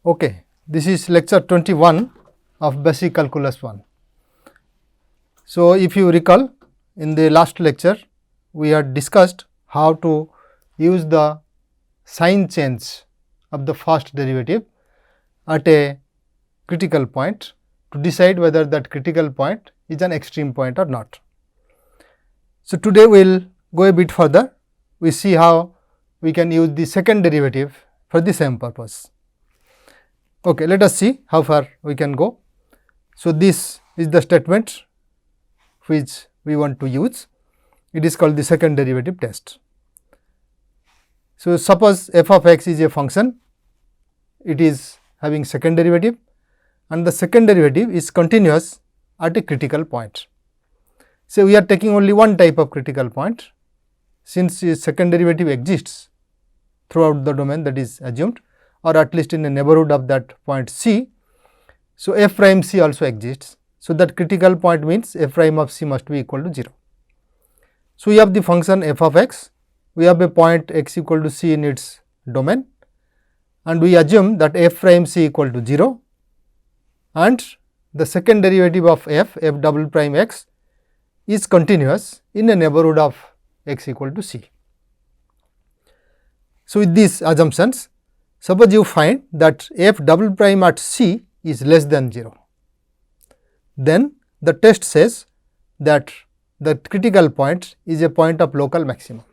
Okay, this is lecture 21 of Basic Calculus 1. So, if you recall, in the last lecture we had discussed how to use the sign change of the first derivative at a critical point to decide whether that critical point is an extreme point or not. So, today we will go a bit further, we see how we can use the second derivative for the same purpose. Okay, let us see how far we can go. So, this is the statement which we want to use. It is called the second derivative test. So, suppose f of x is a function, it is having second derivative and the second derivative is continuous at a critical point. So, we are taking only one type of critical point, since its second derivative exists throughout the domain, that is assumed, or at least in the neighborhood of that point C. So, f prime C also exists. So, that critical point means f prime of C must be equal to 0. So, we have the function f of x, we have a point x equal to C in its domain and we assume that f prime C equal to 0 and the second derivative of f double prime x is continuous in a neighborhood of x equal to C. So, with these assumptions, suppose you find that f double prime at C is less than 0, then the test says that the critical point is a point of local maximum.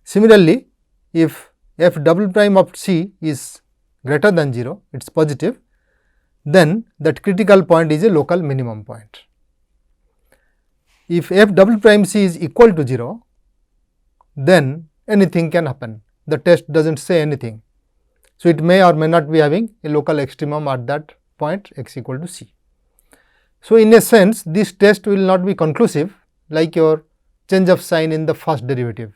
Similarly, if f double prime of C is greater than 0, it is positive, then that critical point is a local minimum point. If f double prime C is equal to 0, then anything can happen, the test does not say anything. So, it may or may not be having a local extremum at that point x equal to C. So, in a sense this test will not be conclusive like your change of sign in the first derivative.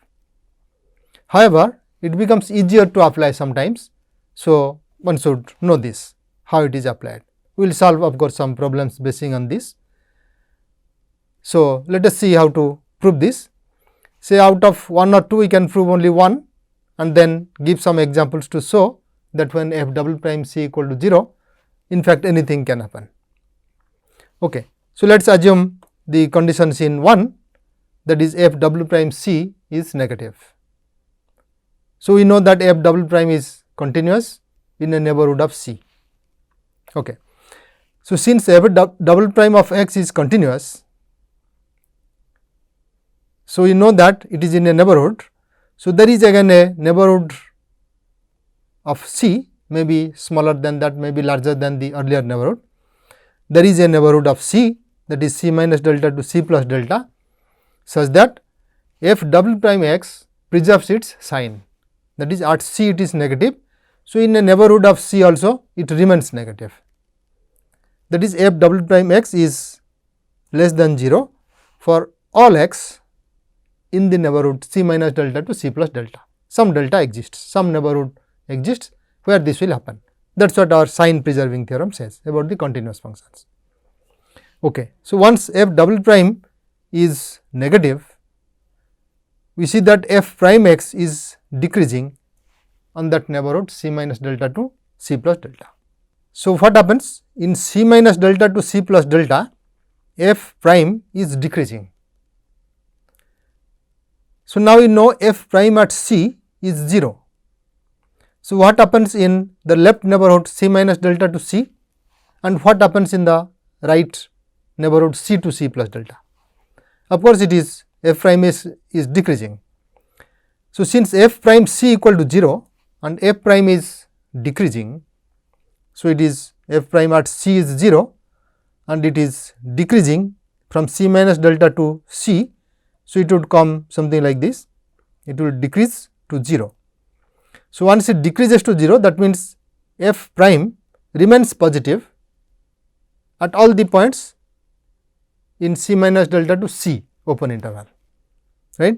However, it becomes easier to apply sometimes. So, one should know this, how it is applied. We will solve of course some problems basing on this. So, let us see how to prove this. Say out of 1 or 2 we can prove only 1 and then give some examples to show that when f double prime C equal to 0, in fact anything can happen. Okay. So, let us assume the conditions in 1, that is f double prime C is negative. So, we know that f double prime is continuous in a neighborhood of C. Okay. So, since f double prime of x is continuous, so we know that it is in a neighborhood. So, there is again a neighborhood of C, may be smaller than that, may be larger than the earlier neighborhood. There is a neighborhood of C, that is C minus delta to C plus delta, such that f double prime x preserves its sign, that is at C it is negative. So, in a neighborhood of C also it remains negative, that is f double prime x is less than 0 for all x in the neighborhood C minus delta to C plus delta. Some delta exists, some neighborhood exists where this will happen. That is what our sign preserving theorem says about the continuous functions. Okay. So, once f double prime is negative, we see that f prime x is decreasing on that neighborhood C minus delta to C plus delta. So, what happens in C minus delta to C plus delta, f prime is decreasing. So, now we know f prime at C is 0. So, what happens in the left neighborhood C minus delta to C and what happens in the right neighborhood C to C plus delta? Of course, it is f prime is decreasing. So, since f prime C equal to 0 and f prime is decreasing, so it is f prime at C is 0 and it is decreasing from C minus delta to C. So, it would come something like this, it will decrease to 0. So, once it decreases to 0, that means f prime remains positive at all the points in C minus delta to C open interval, right.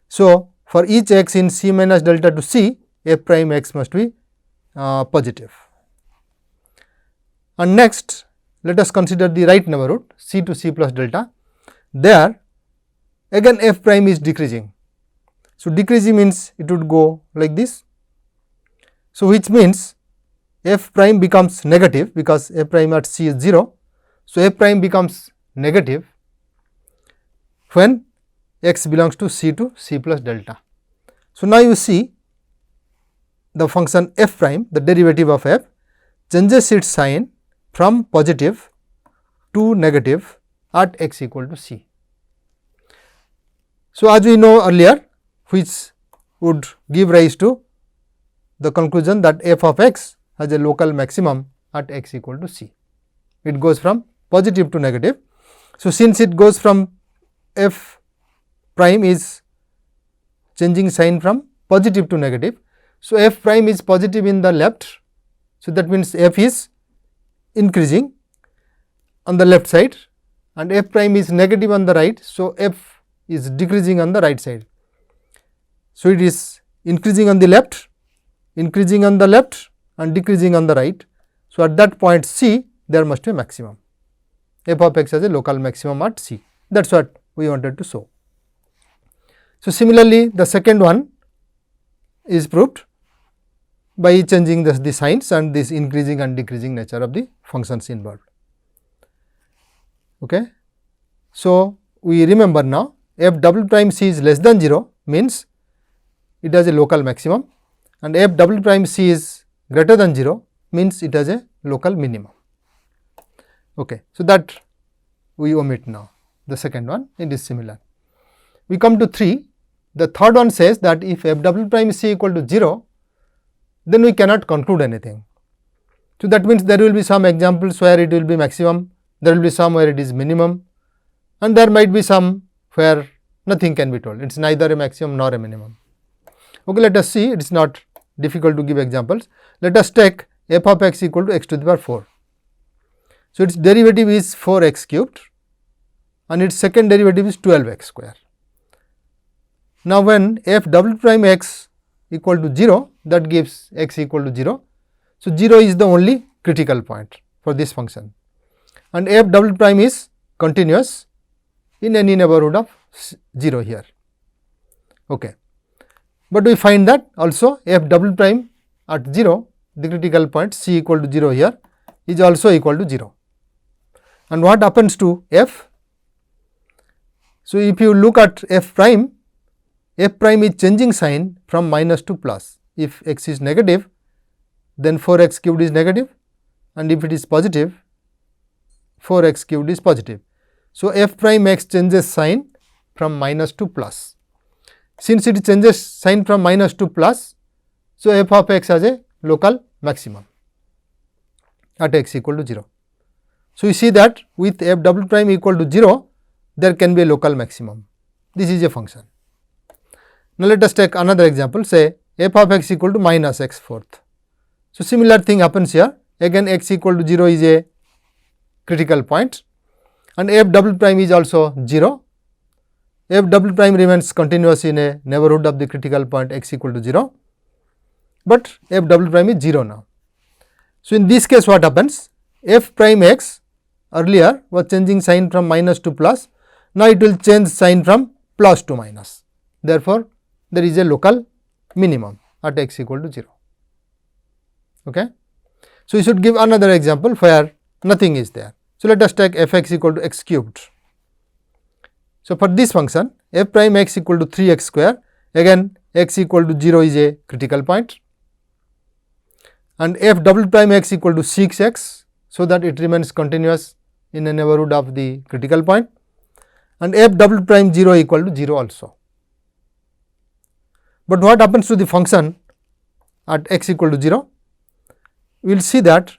So, for each x in C minus delta to C, f prime x must be positive. And next, let us consider the right neighborhood C to C plus delta. There again f prime is decreasing. So, decreasing means it would go like this. So, which means f prime becomes negative because f prime at c is 0. So, f prime becomes negative when x belongs to c plus delta. So, now you see the function f prime, the derivative of f, changes its sign from positive to negative at x equal to c. So, as we know earlier, which would give rise to the conclusion that f of x has a local maximum at x equal to c. It goes from positive to negative. So, since it goes from f prime is changing sign from positive to negative. So, f prime is positive in the left. So, that means f is increasing on the left side and f prime is negative on the right. So, f is decreasing on the right side. So, it is increasing on the left, increasing on the left and decreasing on the right. So, at that point c there must be a maximum. F of x has a local maximum at c. That is what we wanted to show. So, similarly, the second one is proved by changing the signs and this increasing and decreasing nature of the functions involved. Okay. So, we remember now f double prime c is less than 0 means it has a local maximum and f double prime c is greater than 0 means it has a local minimum. Okay. So, that we omit now. The second one, it is similar. We come to 3. The third one says that if f double prime c equal to 0, then we cannot conclude anything. So, that means there will be some examples where it will be maximum, there will be some where it is minimum and there might be some where nothing can be told. It is neither a maximum nor a minimum. Okay, let us see, it is not difficult to give examples. Let us take f of x equal to x to the power 4. So, its derivative is 4x cubed and its second derivative is 12x square. Now, when f double prime x equal to 0, that gives x equal to 0. So, 0 is the only critical point for this function and f double prime is continuous in any neighborhood of 0 here. Okay. But we find that also f double prime at 0, the critical point c equal to 0 here is also equal to 0. And what happens to f? So, if you look at f prime is changing sign from minus to plus. If x is negative, then 4x cubed is negative and if it is positive, 4x cubed is positive. So, f prime x changes sign from minus to plus. Since it changes sign from minus to plus, so f of x has a local maximum at x equal to 0. So, you see that with f double prime equal to 0, there can be a local maximum. This is a function. Now, let us take another example, say f of x equal to minus x fourth. So, similar thing happens here, again x equal to 0 is a critical point and f double prime is also 0. F double prime remains continuous in a neighborhood of the critical point x equal to 0, but f double prime is 0 now. So, in this case what happens? F prime x earlier was changing sign from minus to plus, now it will change sign from plus to minus. Therefore, there is a local minimum at x equal to 0. Okay. So, we should give another example where nothing is there. So, let us take f x equal to x cubed. So, for this function f prime x equal to 3x square, again x equal to 0 is a critical point and f double prime x equal to 6x, so that it remains continuous in a neighborhood of the critical point and f double prime 0 equal to 0 also. But what happens to the function at x equal to 0? We will see that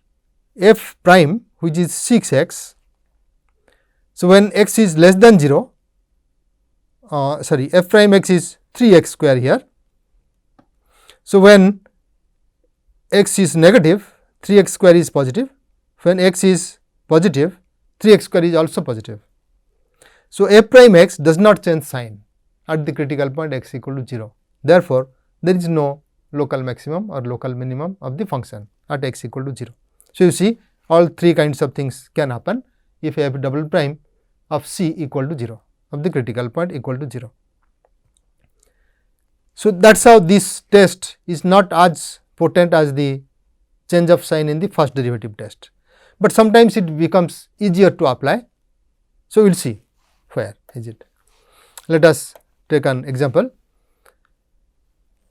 f prime, which is 6x. So, when x is less than 0, f prime x is 3x square here. So, when x is negative, 3x square is positive. When x is positive, 3x square is also positive. So, f prime x does not change sign at the critical point x equal to 0. Therefore, there is no local maximum or local minimum of the function at x equal to 0. So, you see all three kinds of things can happen if f double prime of c equal to 0, of the critical point equal to 0. So, that is how this test is not as potent as the change of sign in the first derivative test, but sometimes it becomes easier to apply. So, we will see where is it. Let us take an example.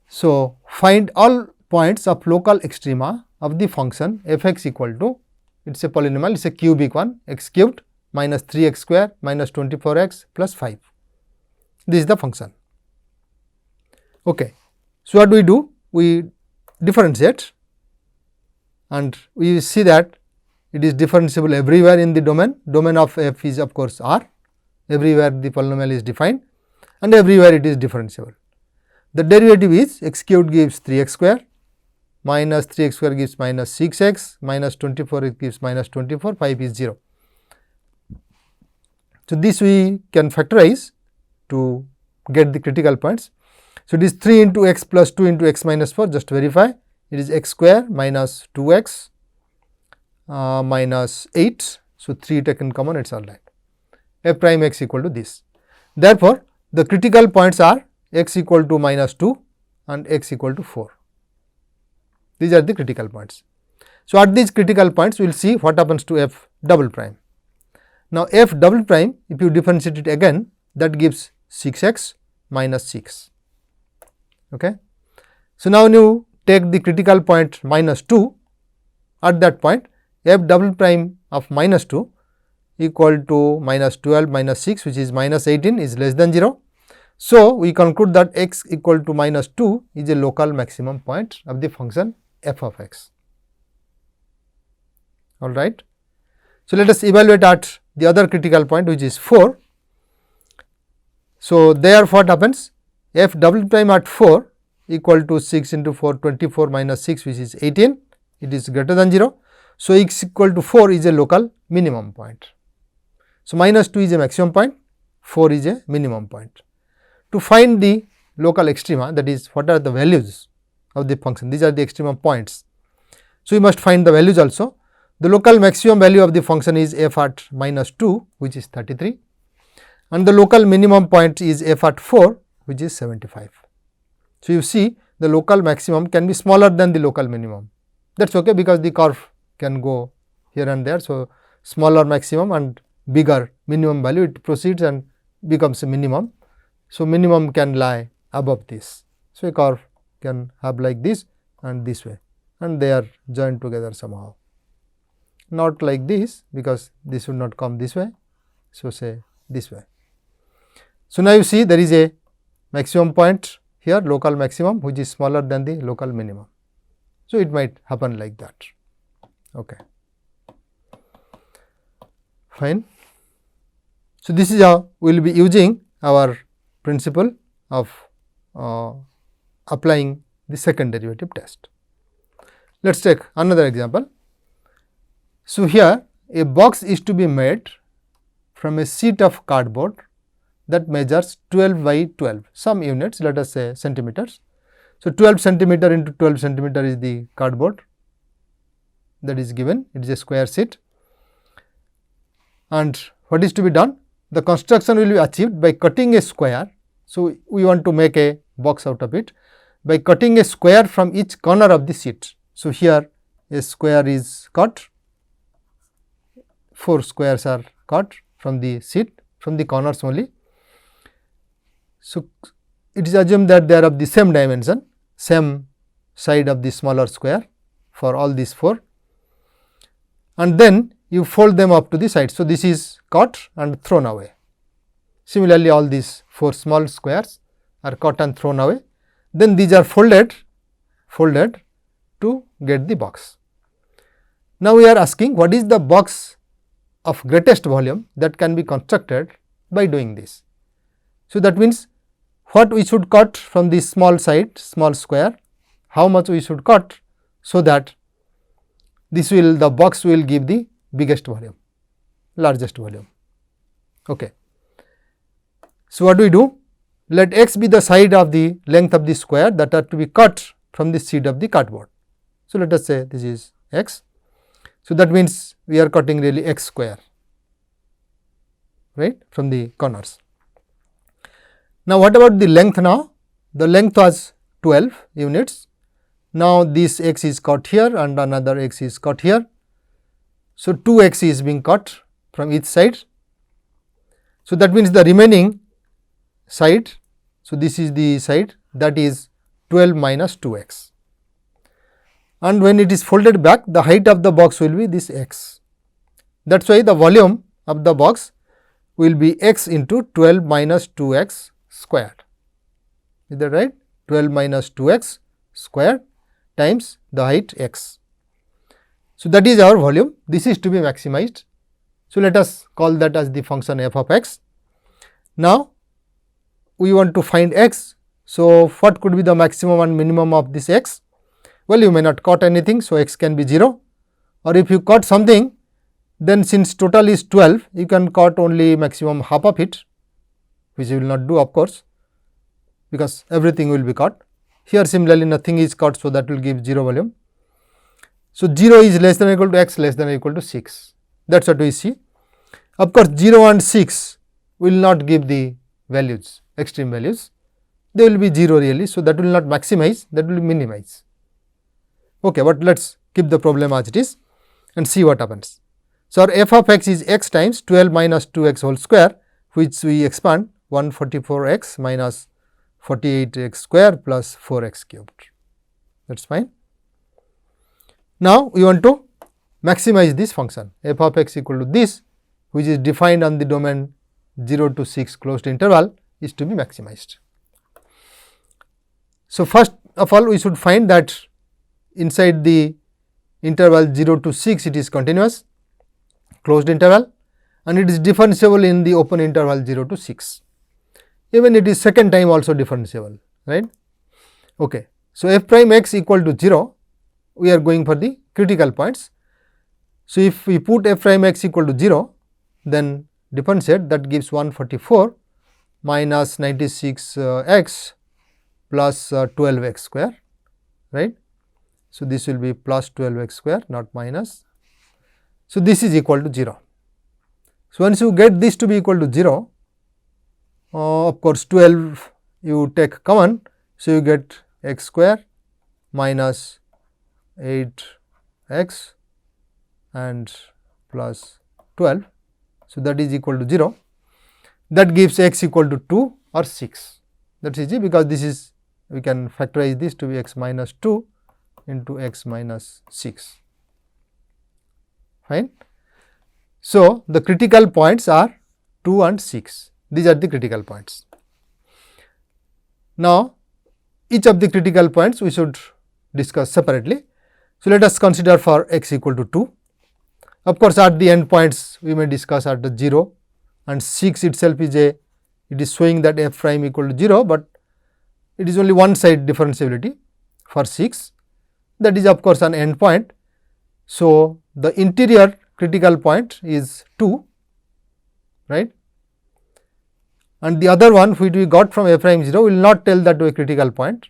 So, find all points of local extrema of the function f x equal to, it is a polynomial, it is a cubic one, x cubed minus 3x square minus 24x plus 5. This is the function. Okay. So, what do we do? We differentiate and we see that it is differentiable everywhere in the domain. Domain of f is of course R, everywhere the polynomial is defined and everywhere it is differentiable. The derivative is x cubed gives 3x square, minus 3x square gives minus 6x, minus 24 it gives minus 24, 5 is 0. So, this we can factorize to get the critical points. So, it is 3 into x plus 2 into x minus 4, just verify, it is x square minus 2x minus 8. So, 3 taken common, it is alright. F prime x equal to this. Therefore, the critical points are x equal to minus 2 and x equal to 4. These are the critical points. So, at these critical points we will see what happens to f double prime. Now, f double prime, if you differentiate it again, that gives 6x minus 6. Okay. So, now you take the critical point minus 2, at that point f double prime of minus 2 equal to minus 12 minus 6, which is minus 18, is less than 0. So, we conclude that x equal to minus 2 is a local maximum point of the function f of x. All right. So, let us evaluate at the other critical point, which is 4. So, there what happens? F double prime at 4 equal to 6 into 4, 24 minus 6, which is 18, it is greater than 0. So, x equal to 4 is a local minimum point. So, minus 2 is a maximum point, 4 is a minimum point. To find the local extrema, that is what are the values of the function, these are the extrema points. So, we must find the values also. The local maximum value of the function is f at minus 2, which is 33, and the local minimum point is f at 4, which is 75. So, you see the local maximum can be smaller than the local minimum, that is okay, because the curve can go here and there. So, smaller maximum and bigger minimum value, it proceeds and becomes a minimum. So, minimum can lie above this. So, a curve can have like this and this way, and they are joined together somehow, not like this, because this would not come this way. So, say this way. So, now you see there is a maximum point here, local maximum, which is smaller than the local minimum. So, it might happen like that. Okay. Fine. So, this is how we will be using our principle of applying the second derivative test. Let us take another example. So, here a box is to be made from a sheet of cardboard that measures 12 by 12, some units, let us say centimeters. So, 12 centimeter into 12 centimeter is the cardboard that is given, it is a square sheet. And what is to be done? The construction will be achieved by cutting a square. So, we want to make a box out of it by cutting a square from each corner of the sheet. So, here a square is cut, 4 squares are cut from the sheet, from the corners only. So, it is assumed that they are of the same dimension, same side of the smaller square for all these 4, and then you fold them up to the side. So, this is cut and thrown away. Similarly, all these 4 small squares are cut and thrown away. Then these are folded to get the box. Now, we are asking what is the box of greatest volume that can be constructed by doing this. So, that means what we should cut from this small side, small square, how much we should cut, so that this will, the box will give the biggest volume, largest volume. Okay. So, what do we do? Let x be the side of the length of the square that are to be cut from the sheet of the cardboard. So, let us say this is x. So, that means we are cutting really x square, right, from the corners. Now, what about the length now? The length was 12 units. Now, this x is caught here and another x is caught here. So, 2 x is being caught from each side. So, that means the remaining side. So, this is the side, that is 12 minus 2 x, and when it is folded back, the height of the box will be this x. That is why the volume of the box will be x into 12 minus 2 x squared. Is that right? 12 minus 2 x squared times the height x. So, that is our volume. This is to be maximized. So, let us call that as the function f of x. Now, we want to find x. So, what could be the maximum and minimum of this x? Well, you may not caught anything. So, x can be 0, or if you caught something, then since total is 12, you can caught only maximum half of it, which you will not do of course, because everything will be caught. Here similarly nothing is caught, so that will give 0 volume. So, 0 is less than or equal to x less than or equal to 6. That is what we see. Of course, 0 and 6 will not give the values, extreme values. They will be 0 really. So, that will not maximize, that will minimize. Okay, but let us keep the problem as it is and see what happens. So, our f of x is x times 12 minus 2 x whole square, which we expand 144 x minus 48 x square plus 4 x cubed. That is fine. Now, we want to maximize this function f of x equal to this, which is defined on the domain 0 to 6 closed interval, is to be maximized. So, first of all we should find that inside the interval 0 to 6 it is continuous closed interval, and it is differentiable in the open interval 0 to 6. Even it is second time also differentiable, right. Okay. So, f prime x equal to 0, we are going for the critical points. So, if we put f prime x equal to 0, then differentiate, that gives 144 minus 96 x plus 12 x square, right. So, this will be plus 12 x square, not minus. So, this is equal to 0. So, once you get this to be equal to 0, of course, 12 you take common. So, you get x square minus 8 x and plus 12. So, that is equal to 0. That gives x equal to 2 or 6. That is easy, because this is, we can factorize this to be x minus 2 into x minus 6. Fine. So, the critical points are 2 and 6. These are the critical points. Now, each of the critical points we should discuss separately. So, let us consider for x equal to 2. Of course, at the end points we may discuss at the 0 and 6 itself is it is showing that f prime equal to 0, but it is only one side differentiability for 6, that is of course an end point. So, the interior critical point is 2, right, and the other one which we got from f prime 0 will not tell that to a critical point,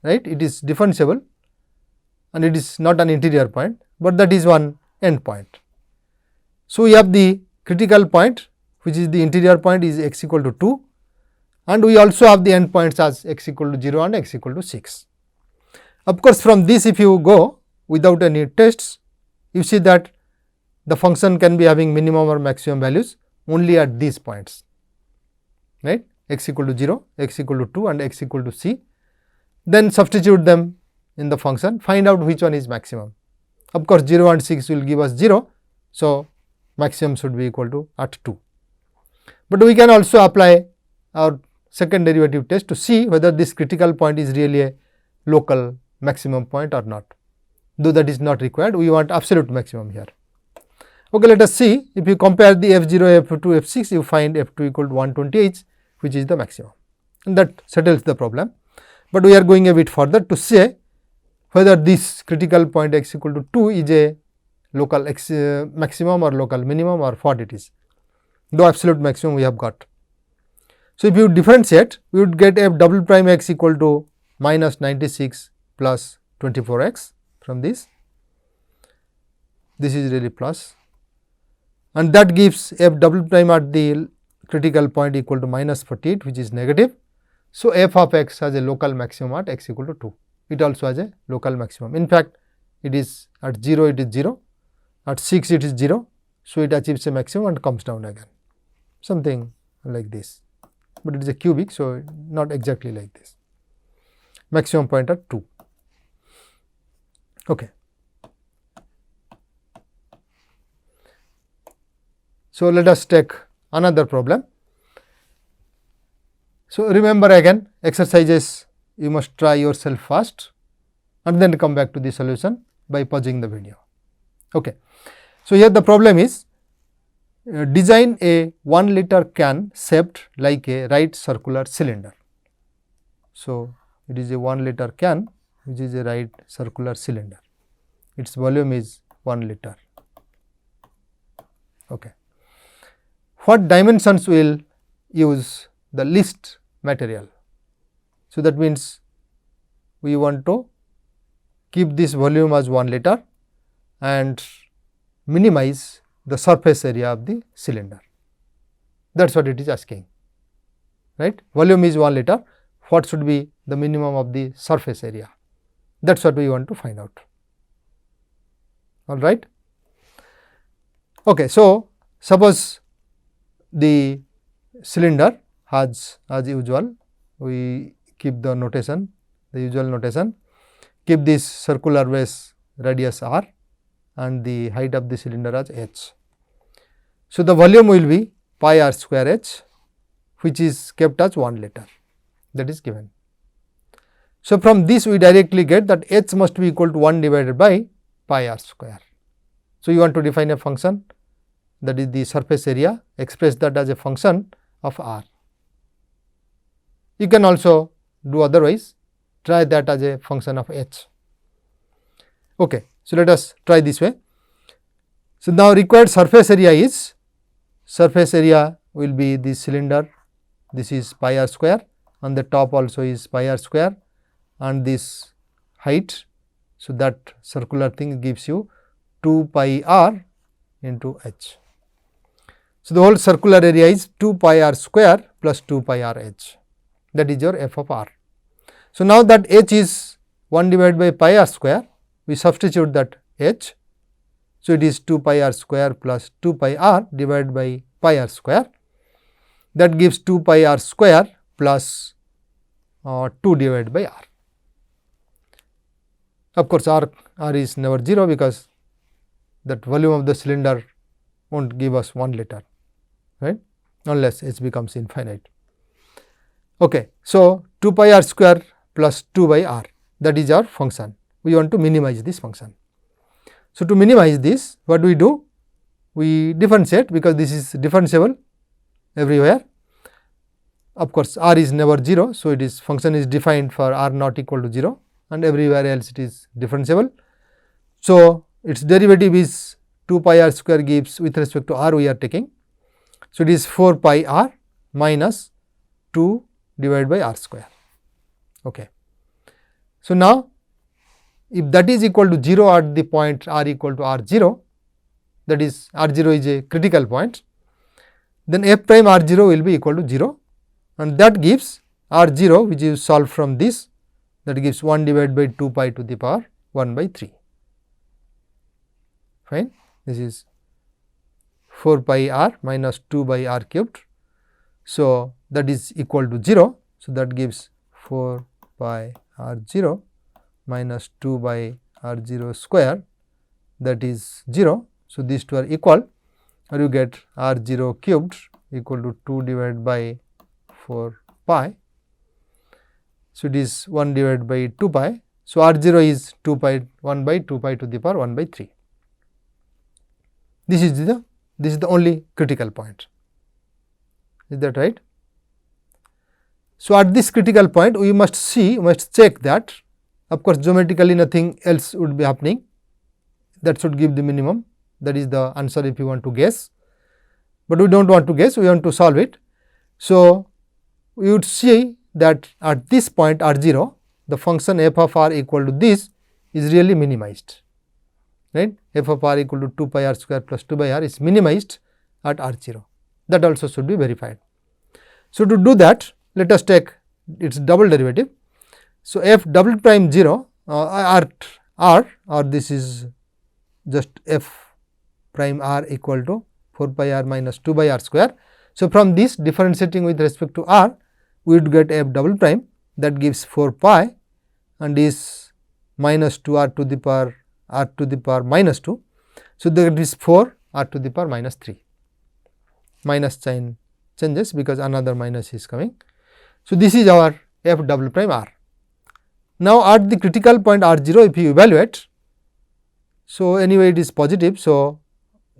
right. It is differentiable and it is not an interior point, but that is one end point. So, we have the critical point which is the interior point is x equal to 2, and we also have the end points as x equal to 0 and x equal to 6. Of course, from this if you go without any tests, you see that the function can be having minimum or maximum values only at these points, right, x equal to 0, x equal to 2 and x equal to c. Then substitute them in the function, find out which one is maximum. Of course, 0 and 6 will give us 0. So, maximum should be equal to at 2. But we can also apply our second derivative test to see whether this critical point is really a local maximum point or not. Though that is not required, we want absolute maximum here. Okay, let us see, if you compare the f0, f2, f6, you find f2 equal to 128, which is the maximum, and that settles the problem. But we are going a bit further to say whether this critical point x equal to 2 is a local x maximum or local minimum or what it is, though absolute maximum we have got. So, if you differentiate, we would get f double prime x equal to minus 96 plus 24 x from this. This is really plus, and that gives f double prime at the critical point equal to minus 48, which is negative. So, f of x has a local maximum at x equal to 2. it also has a local maximum. In fact, it is at 0 it is 0, at 6 it is 0. So, it achieves a maximum and comes down again, something like this, but it is a cubic. So, not exactly like this, maximum point at 2. Okay. So, let us take another problem. So, remember again exercises you must try yourself first and then come back to the solution by pausing the video. Okay. So, here the problem is design a 1 liter can shaped like a right circular cylinder. So, it is a 1 liter can which is a right circular cylinder, its volume is 1 liter. Okay. What dimensions will use the least material? So, that means we want to keep this volume as 1 liter and minimize the surface area of the cylinder. That is what it is asking, right. Volume is 1 liter, what should be the minimum of the surface area? That is what we want to find out, all right. Okay. So, suppose the cylinder has, as usual, we keep the notation, the usual notation, keep this circular base radius r and the height of the cylinder as h. So, the volume will be pi r square h, which is kept as 1 liter, that is given. So, from this we directly get that h must be equal to 1 divided by pi r square. So, you want to define a function, that is the surface area, express that as a function of r. You can also do otherwise, try that as a function of h. Okay. So, let us try this way. So, now required surface area is, surface area will be the cylinder, this is pi r square, on the top also is pi r square and this height. So, that circular thing gives you 2 pi r into h. So, the whole circular area is 2 pi r square plus 2 pi r h, that is your f of r. So, now that h is 1 divided by pi r square, we substitute that h. So, it is 2 pi r square plus 2 pi r divided by pi r square, that gives 2 pi r square plus 2 divided by r. Of course, r is never 0 because that volume of the cylinder will not give us 1 liter, right, unless h becomes infinite. Okay. So, 2 pi r square plus 2 by r, that is our function. We want to minimize this function. So, to minimize this, what do? We differentiate, because this is differentiable everywhere. Of course, r is never 0. So, it is function is defined for r not equal to 0 and everywhere else it is differentiable. So, its derivative is 2 pi r square gives with respect to r we are taking. So, it is 4 pi r minus 2 divided by r square. Okay. So, now if that is equal to 0 at the point r equal to r 0, that is r 0 is a critical point, then f prime r 0 will be equal to 0 and that gives r 0, which is solved from this, that gives 1 divided by 2 pi to the power 1 by 3. Fine. This is 4 pi r minus 2 by r cubed. So, that is equal to 0. So, that gives 4 pi r 0 minus 2 by r 0 square, that is 0. So, these two are equal, or you get r 0 cubed equal to 2 divided by 4 pi. So, it is 1 divided by 2 pi. So, r 0 is 2 pi 1 by 2 pi to the power 1 by 3. This is the only critical point. Is that right? So, at this critical point we must check that, of course, geometrically nothing else would be happening, that should give the minimum, that is the answer if you want to guess, but we do not want to guess, we want to solve it. So, we would see that at this point r 0, the function f of r equal to this is really minimized, right. F of r equal to 2 pi r square plus 2 by r is minimized at r 0, that also should be verified. So, to do that, let us take its double derivative. So, f double prime 0 r or this is just f prime r equal to 4 pi r minus 2 by r square. So, from this differentiating with respect to r, we would get f double prime, that gives 4 pi and is minus 2 r to the power minus 2. So, that is 4 r to the power minus 3, minus sign changes because another minus is coming. So, this is our f double prime r. Now, at the critical point r 0, if you evaluate, so anyway it is positive. So,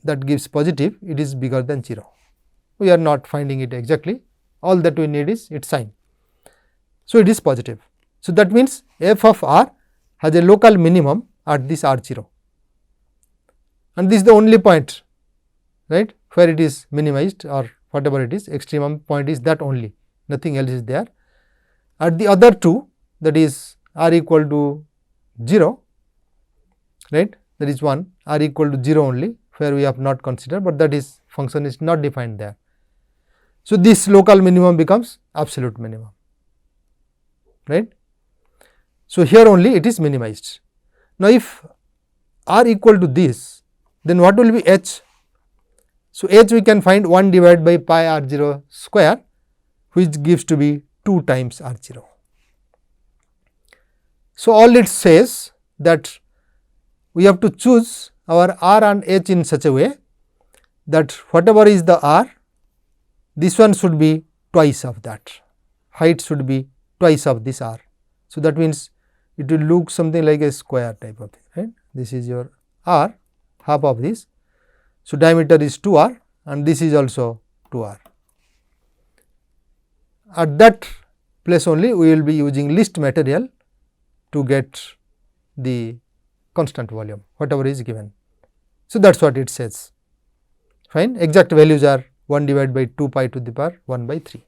that gives positive, it is bigger than 0. We are not finding it exactly, all that we need is its sign. So, it is positive. So, that means f of r has a local minimum at this r 0, and this is the only point, right, where it is minimized or whatever it is, extremum point is that only, nothing else is there. At the other two, that is r equal to 0, right, that is 1, r equal to 0 only, where we have not considered, but that is function is not defined there. So, this local minimum becomes absolute minimum, right. So, here only it is minimized. Now, if r equal to this, then what will be h? So, h we can find 1 divided by pi r 0 square, which gives to be 2 times r 0. So, all it says that we have to choose our r and h in such a way that whatever is the r, this one should be twice of that, height should be twice of this r. So, that means it will look something like a square type of thing, right. This is your r, half of this. So, diameter is 2 r and this is also 2 r. At that place only we will be using least material to get the constant volume, whatever is given. So, that is what it says. Fine. Exact values are 1 divided by 2 pi to the power 1 by 3.